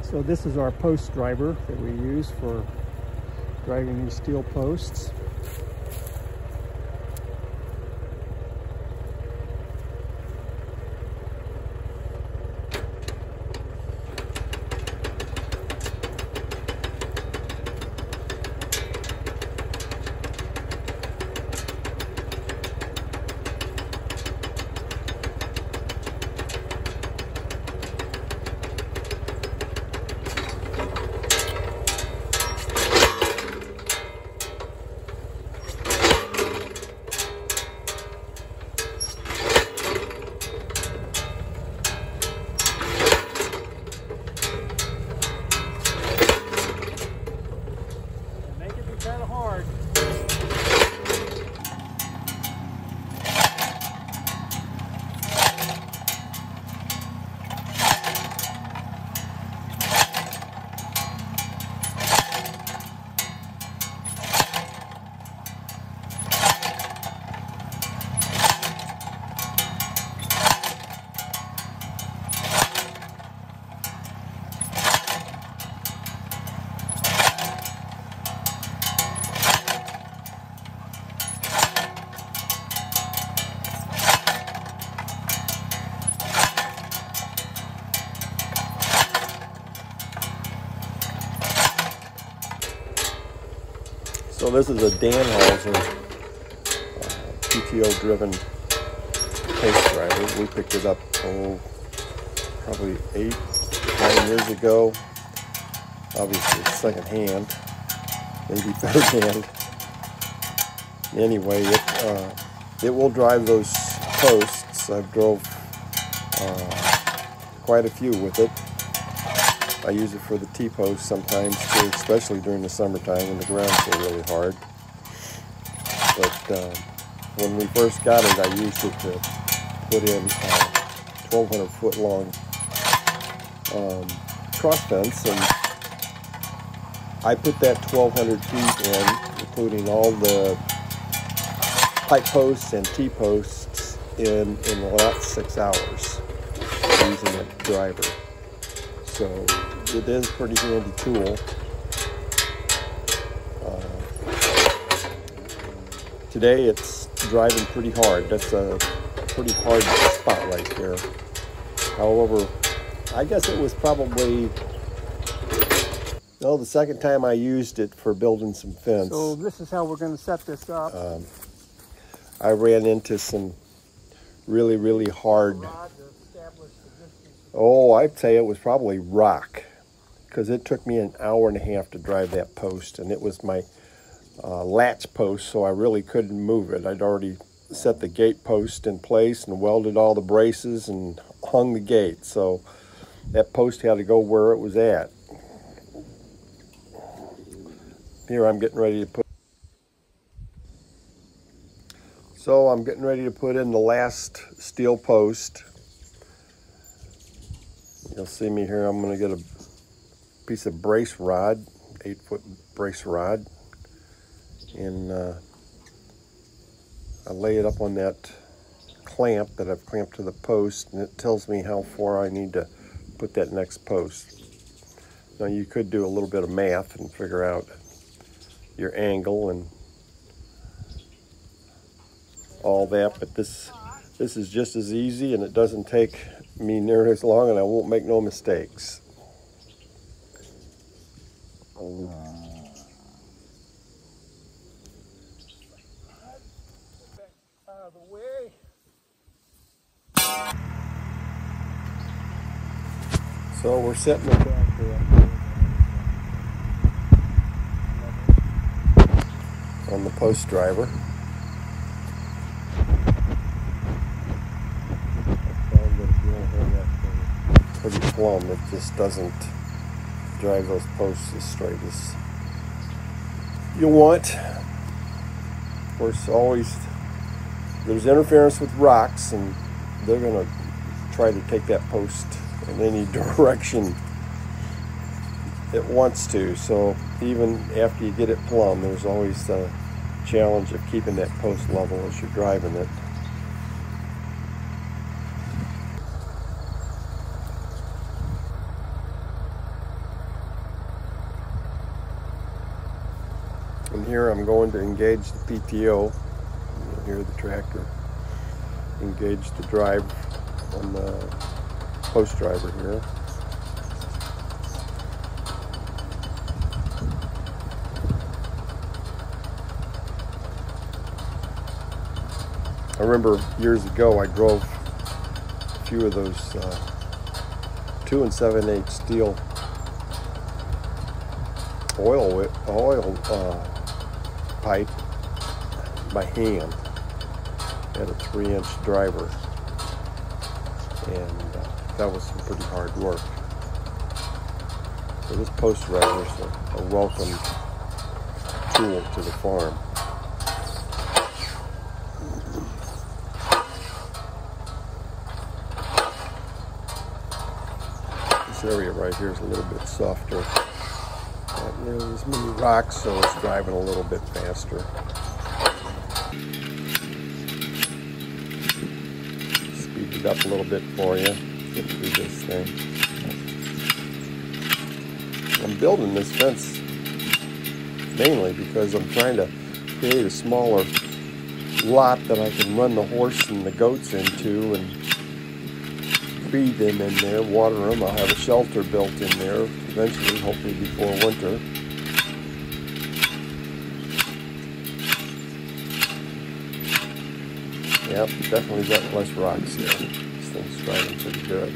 So this is our post driver that we use for driving these steel posts. Kind of hard. So this is a Danhausen Pto Driven Post Driver. We picked it up probably 8-9 years ago. Obviously second hand, maybe third hand. Anyway, it will drive those posts. I've drove quite a few with it. I use it for the T-post sometimes too, especially during the summertime when the ground's so really hard. But when we first got it, I used it to put in a 1,200 foot long cross fence, and I put that 1,200 feet in, including all the pipe posts and T-posts in about 6 hours using a driver. So it is a pretty handy tool. Today it's driving pretty hard. That's a pretty hard spot right there. However, I guess it was probably the second time I used it for building some fence. So this is how we're going to set this up. I ran into some really hard. Oh, I'd say it was probably rock, because it took me an hour and a half to drive that post, and it was my latch post, so I really couldn't move it. I'd already set the gate post in place and welded all the braces and hung the gate, so that post had to go where it was at. Here I'm getting ready to put. So I'm getting ready to put in the last steel post. You'll see me here. I'm going to get a piece of brace rod, 8-foot brace rod, and I lay it up on that clamp that I've clamped to the post, and it tells me how far I need to put that next post. Now you could do a little bit of math and figure out your angle and all that, but this is just as easy, and it doesn't take me near as long, and I won't make no mistakes. Out of the way. So we're setting the tractor up on the post driver. Pretty plumb, it just doesn't drive those posts as straight as you want. Of course, always there's interference with rocks, and they're going to try to take that post in any direction it wants to. So even after you get it plumb, there's always the challenge of keeping that post level as you're driving it. here I'm going to engage the PTO. You can hear the tractor engage the drive on the post driver here. I remember years ago I drove a few of those 2 7/8 steel oil pipe by hand. Had a 3-inch driver, and that was some pretty hard work. So this post driver is a welcome tool to the farm. This area right here is a little bit softer. Not nearly as many rocks, so it's driving a little bit faster. Speed it up a little bit for you. Get through this thing. I'm building this fence mainly because I'm trying to create a smaller lot that I can run the horse and the goats into and feed them in there, water them. I'll have a shelter built in there eventually, hopefully before winter. Yep, definitely got less rocks here. This thing's driving pretty good.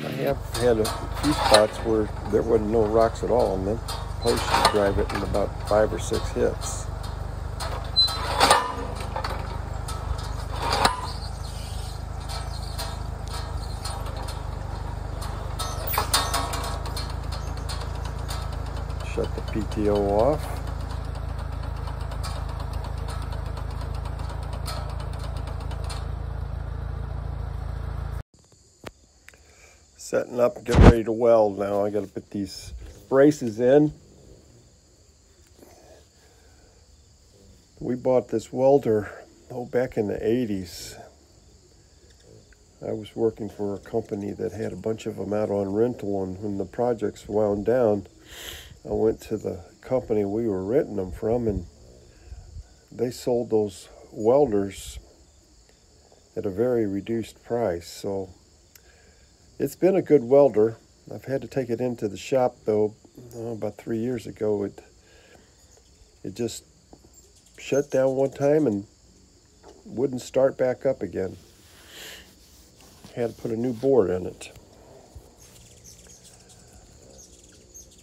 I have had a few spots where there wasn't no rocks at all, and then post should drive it in about 5 or 6 hits. Shut the PTO off. Setting up, getting ready to weld now. I got to put these braces in. We bought this welder back in the 80s. I was working for a company that had a bunch of them out on rental, and when the projects wound down, I went to the company we were renting them from, and they sold those welders at a very reduced price. So it's been a good welder. I've had to take it into the shop though. About 3 years ago, it just shut down one time and wouldn't start back up again. Had to put a new board in it.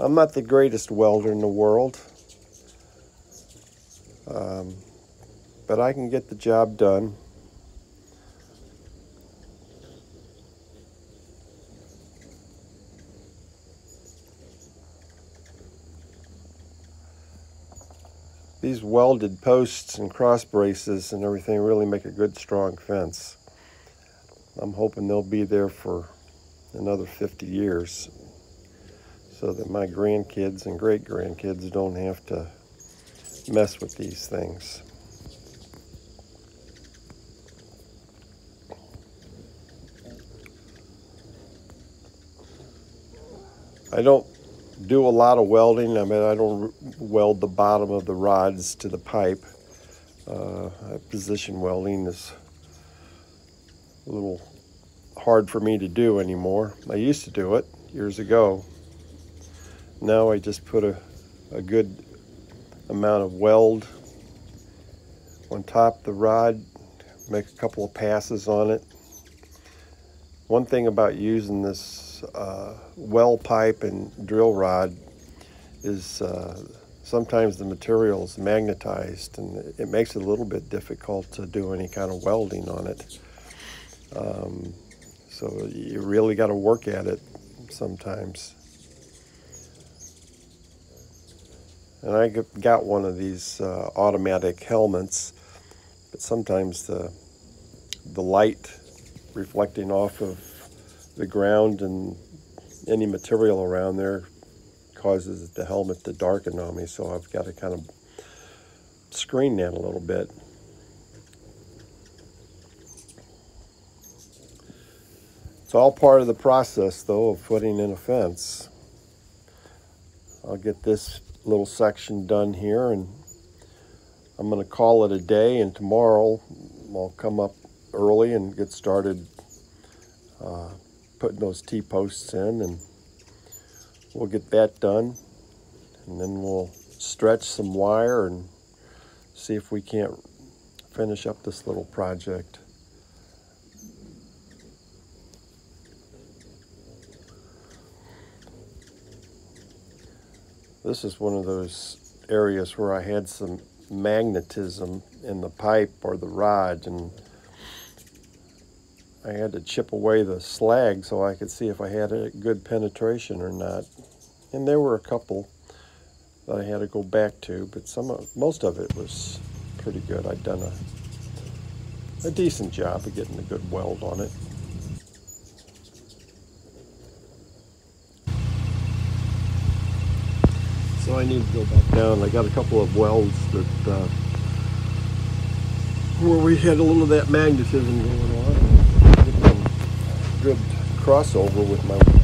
I'm not the greatest welder in the world, but I can get the job done. These welded posts and cross braces and everything really make a good strong fence. I'm hoping they'll be there for another 50 years so that my grandkids and great-grandkids don't have to mess with these things. I don't do a lot of welding. I mean, I don't weld the bottom of the rods to the pipe. Position welding is a little hard for me to do anymore. I used to do it years ago. Now I just put a good amount of weld on top of the rod, make a couple of passes on it. One thing about using this well pipe and drill rod is sometimes the material is magnetized, and it makes it a little bit difficult to do any kind of welding on it. So you really got to work at it sometimes. And I got one of these automatic helmets, but sometimes the light reflecting off of the ground and any material around there causes the helmet to darken on me, so I've got to kind of screen that a little bit. It's all part of the process, though, of putting in a fence. I'll get this little section done here, and I'm going to call it a day, and tomorrow I'll come up early and get started putting those T-posts in, and we'll get that done, and then we'll stretch some wire and see if we can't finish up this little project. This is one of those areas where I had some magnetism in the pipe or the rod, and I had to chip away the slag so I could see if I had a good penetration or not. And there were a couple that I had to go back to, but most of it was pretty good. I'd done a decent job of getting a good weld on it. So I need to go back down. I got a couple of welds that where we had a little of that magnetism going on. Get some good crossover with my weld.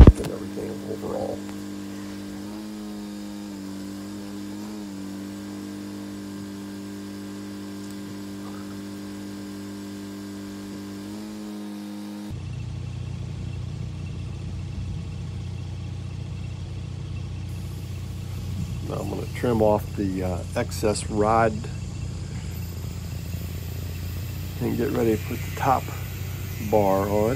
And everything overall. Now I'm going to trim off the excess rod and get ready to put the top bar on,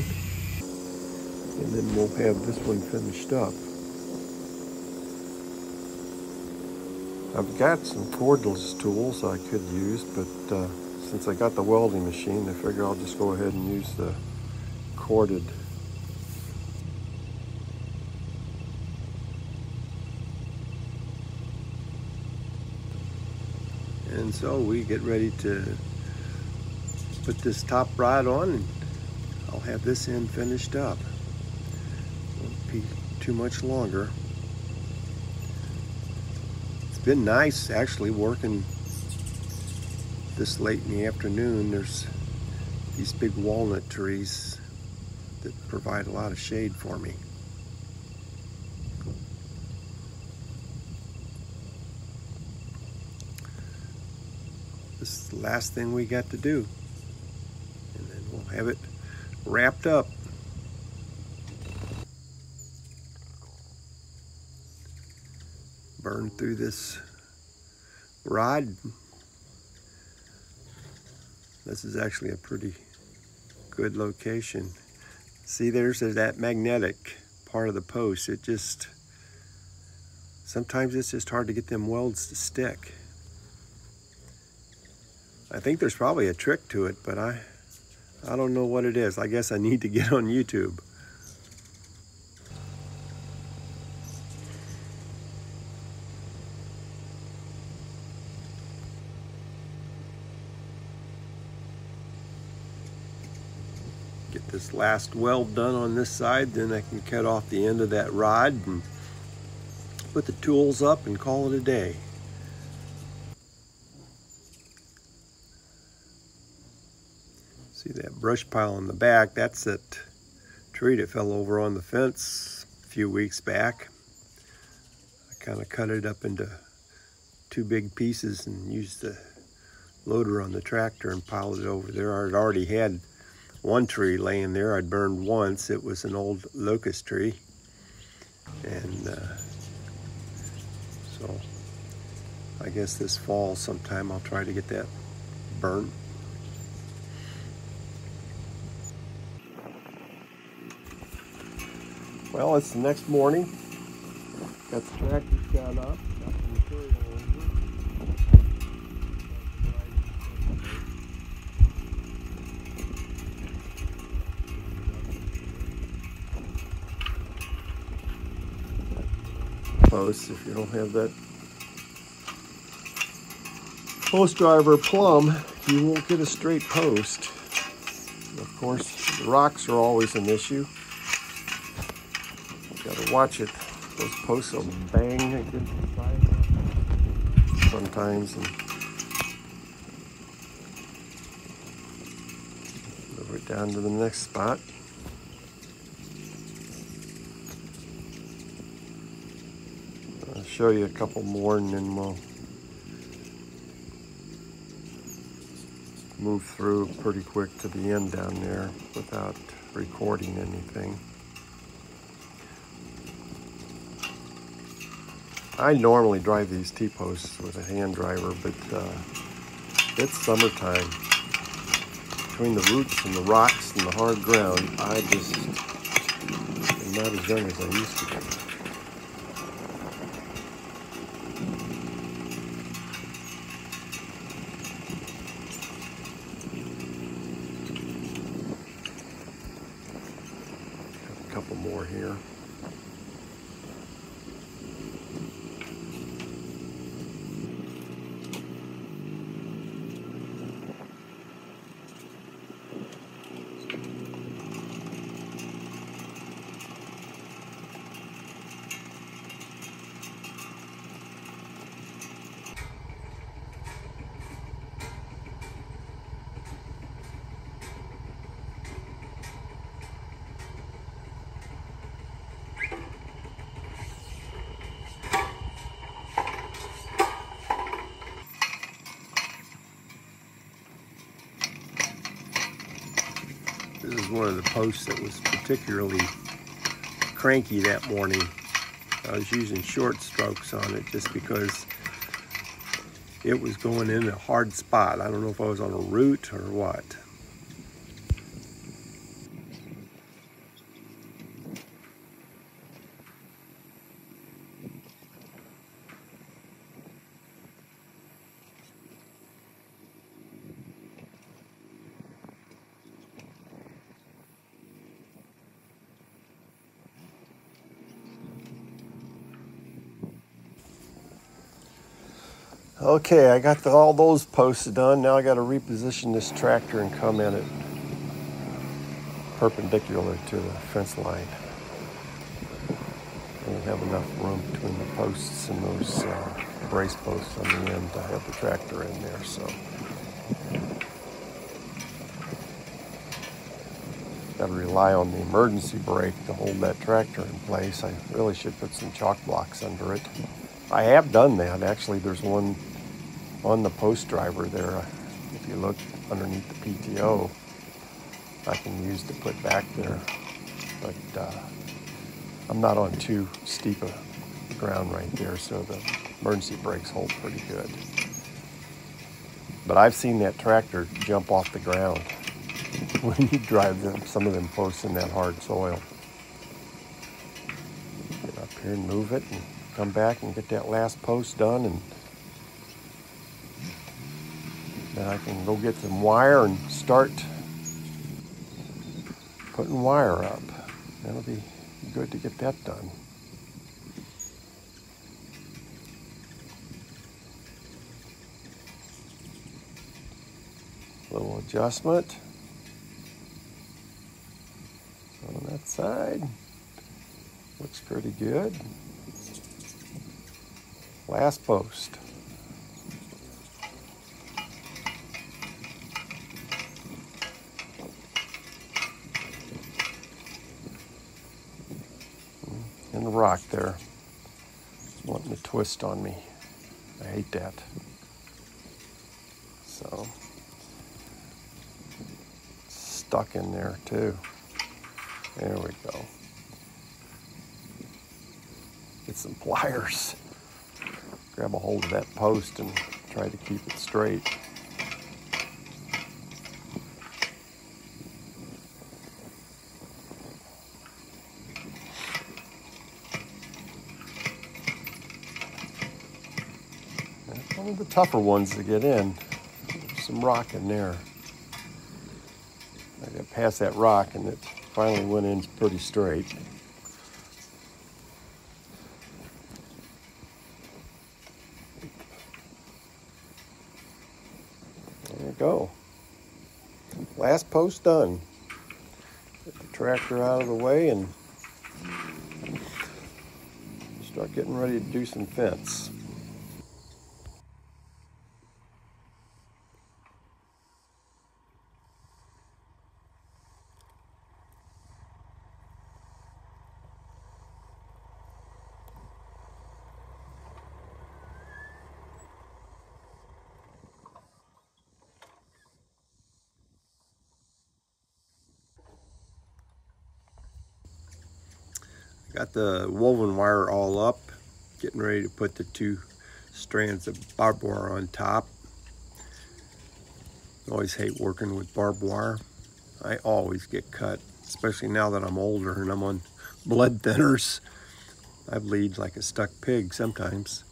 and then we'll have this one finished up. I've got some cordless tools I could use, but since I got the welding machine, I figure I'll just go ahead and use the corded. And so we get ready to put this top rod on, and I'll have this end finished up. Won't be too much longer. It's been nice actually working this late in the afternoon. There's these big walnut trees that provide a lot of shade for me. This is the last thing we got to do, and then we'll have it wrapped up. Burn through this rod. This is actually a pretty good location. See, there's that magnetic part of the post. Sometimes it's just hard to get them welds to stick. I think there's probably a trick to it, but I don't know what it is. I guess I need to get on YouTube. Get this last weld done on this side, then I can cut off the end of that rod and put the tools up and call it a day. See that brush pile in the back? That's that tree that fell over on the fence a few weeks back. I kind of cut it up into two big pieces and used the loader on the tractor and piled it over there. I'd already had one tree laying there I'd burned once. It was an old locust tree, and so I guess this fall sometime I'll try to get that burnt. Well, it's the next morning. Got the tractor shot up, got the material over. Post, if you don't have that post driver plumb, you won't get a straight post. Of course, the rocks are always an issue. Got to watch it. Those posts will bang against the side sometimes. And move it down to the next spot. I'll show you a couple more and then we'll move through pretty quick to the end down there without recording anything. I normally drive these T-posts with a hand driver, but it's summertime. Between the roots and the rocks and the hard ground, I just am not as young as I used to be. A couple more here. This is one of the posts that was particularly cranky that morning. I was using short strokes on it just because it was going in a hard spot. I don't know if I was on a root or what. Okay, I got all those posts done. Now I got to reposition this tractor and come at it perpendicular to the fence line. I don't have enough room between the posts and those brace posts on the end to have the tractor in there, so. Got to rely on the emergency brake to hold that tractor in place. I really should put some chalk blocks under it. I have done that. Actually, there's one on the post driver there. If you look underneath the PTO, I can use to put back there. But I'm not on too steep a ground right there, so the emergency brakes hold pretty good. But I've seen that tractor jump off the ground when you drive some of them posts in that hard soil. Get up here and move it and come back and get that last post done, and then I can go get some wire and start putting wire up. That'll be good to get that done. Little adjustment on that side. Looks pretty good. Last post. And the rock there, wanting to twist on me. I hate that. So, stuck in there too. There we go. Get some pliers. Grab a hold of that post and try to keep it straight. That's one of the tougher ones to get in. There's some rock in there. I got past that rock and it finally went in pretty straight. There you go. Last post done. Get the tractor out of the way and start getting ready to do some fence. Got the woven wire all up, getting ready to put the 2 strands of barbed wire on top. Always hate working with barbed wire. I always get cut, especially now that I'm older and I'm on blood thinners. I bleed like a stuck pig sometimes.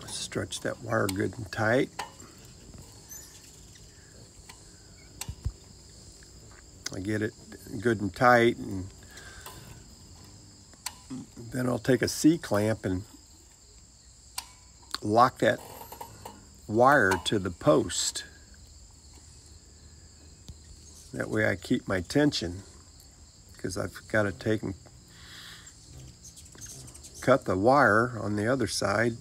Stretch that wire good and tight. I get it good and tight, and then I'll take a C-clamp and lock that wire to the post. That way I keep my tension, because I've got to take and cut the wire on the other side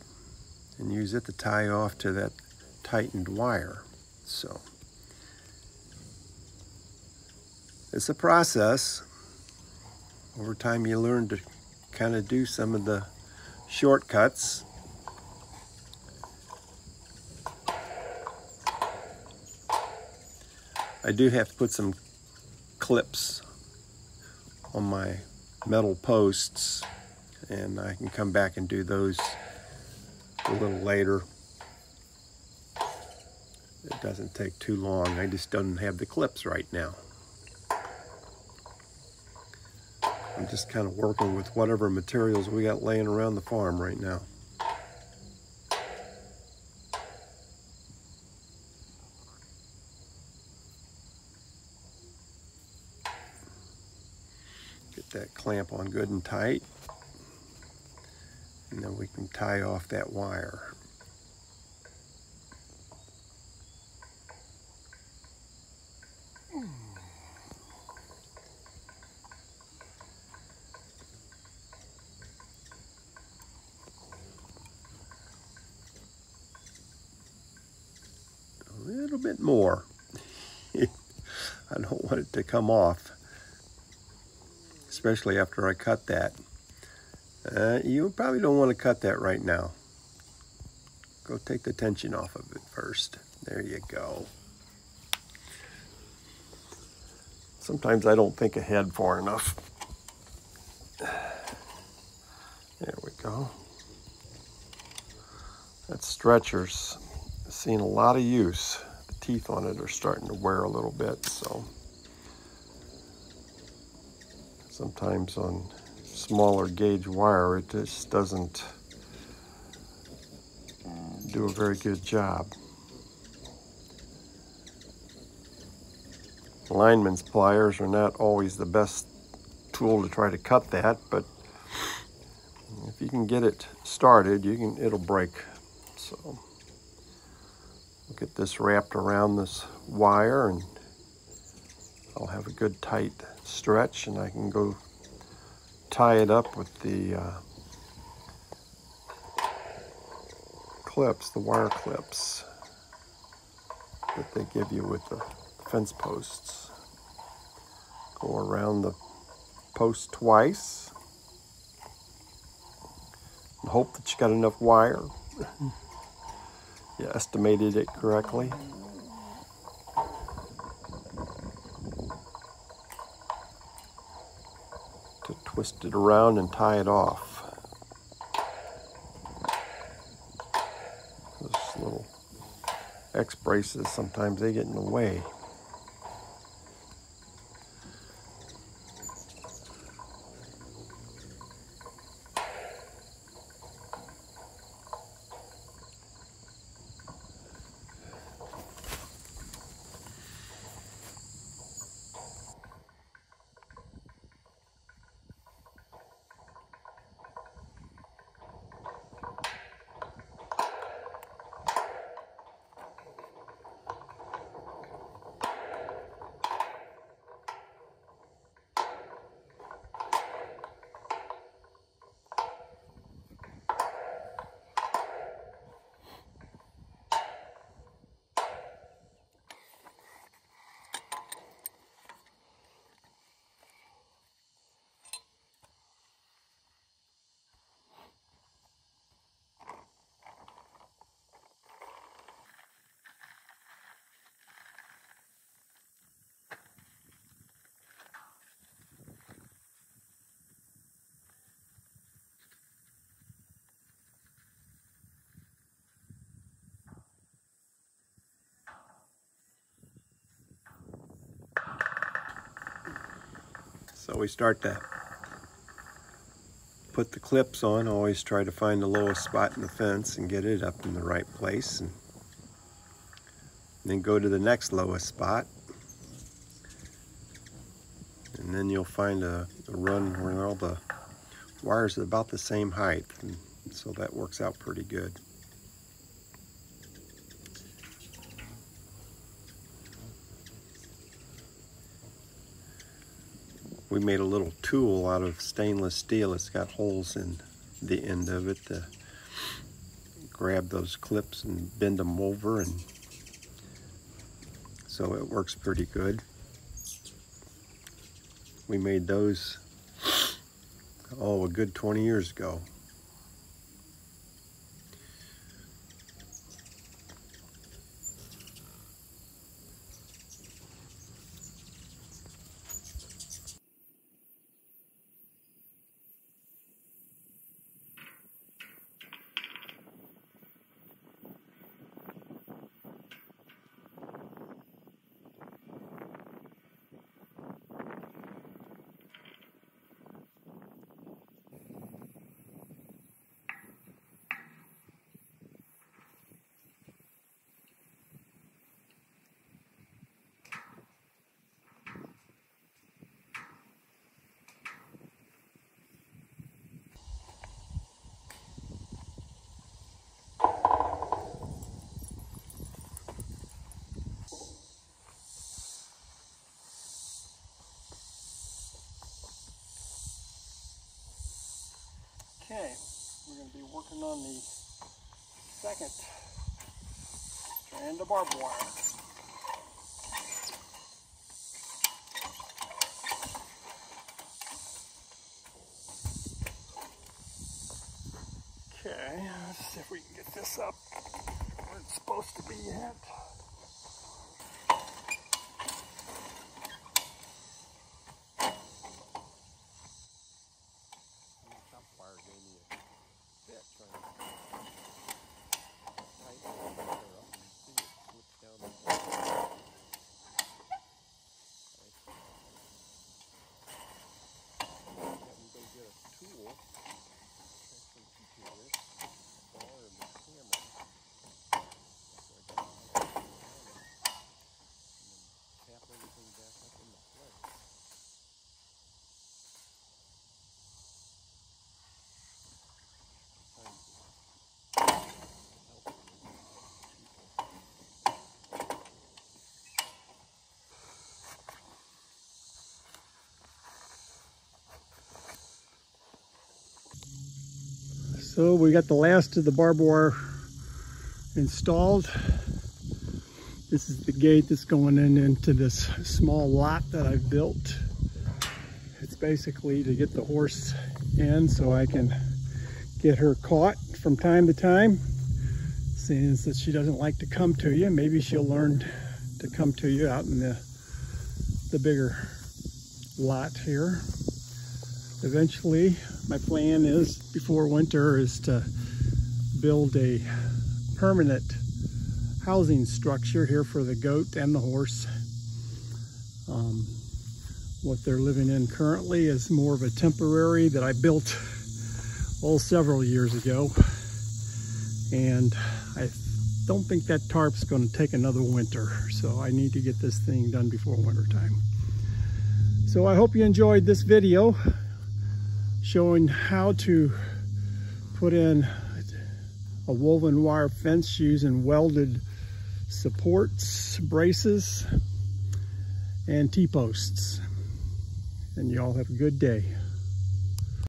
and use it to tie off to that tightened wire. So it's a process. Over time you learn to kind of do some of the shortcuts. I do have to put some clips on my metal posts, and I can come back and do those a little later. It doesn't take too long. I just don't have the clips right now. I'm just kind of working with whatever materials we got laying around the farm right now. Get that clamp on good and tight, and then we can tie off that wire. A little bit more. I don't want it to come off, especially after I cut that. You probably don't want to cut that right now. Go take the tension off of it first. There you go. Sometimes I don't think ahead far enough. There we go. That stretcher's seen a lot of use. The teeth on it are starting to wear a little bit, so sometimes on smaller gauge wire it just doesn't do a very good job. Lineman's pliers are not always the best tool to try to cut that, but if you can get it started, it'll break. So we'll get this wrapped around this wire, and I'll have a good tight stretch, and I can go tie it up with the clips, the wire clips that they give you with the fence posts. Go around the post twice and hope that you got enough wire. You estimated it correctly. To twist it around and tie it off. Those little X braces, sometimes they get in the way. So we start to put the clips on. Always try to find the lowest spot in the fence and get it up in the right place, and then go to the next lowest spot, and then you'll find a run where all the wires are about the same height, and so that works out pretty good. We made a little tool out of stainless steel. It's got holes in the end of it to grab those clips and bend them over, and so it works pretty good. We made those, oh, a good 20 years ago. Okay, we're going to be working on the second strand of barbed wire. Okay, let's see if we can get this up where it's supposed to be at. So we got the last of the barbed wire installed. This is the gate that's going into this small lot that I've built. It's basically to get the horse in so I can get her caught from time to time. Since that she doesn't like to come to you, maybe she'll learn to come to you out in the bigger lot here. Eventually, my plan is, before winter, is to build a permanent housing structure here for the goat and the horse. What they're living in currently is more of a temporary that I built several years ago. And I don't think that tarp's going to take another winter. So I need to get this thing done before winter time. So I hope you enjoyed this video showing how to put in a woven wire fence using welded supports, braces, and T-posts. And you all have a good day.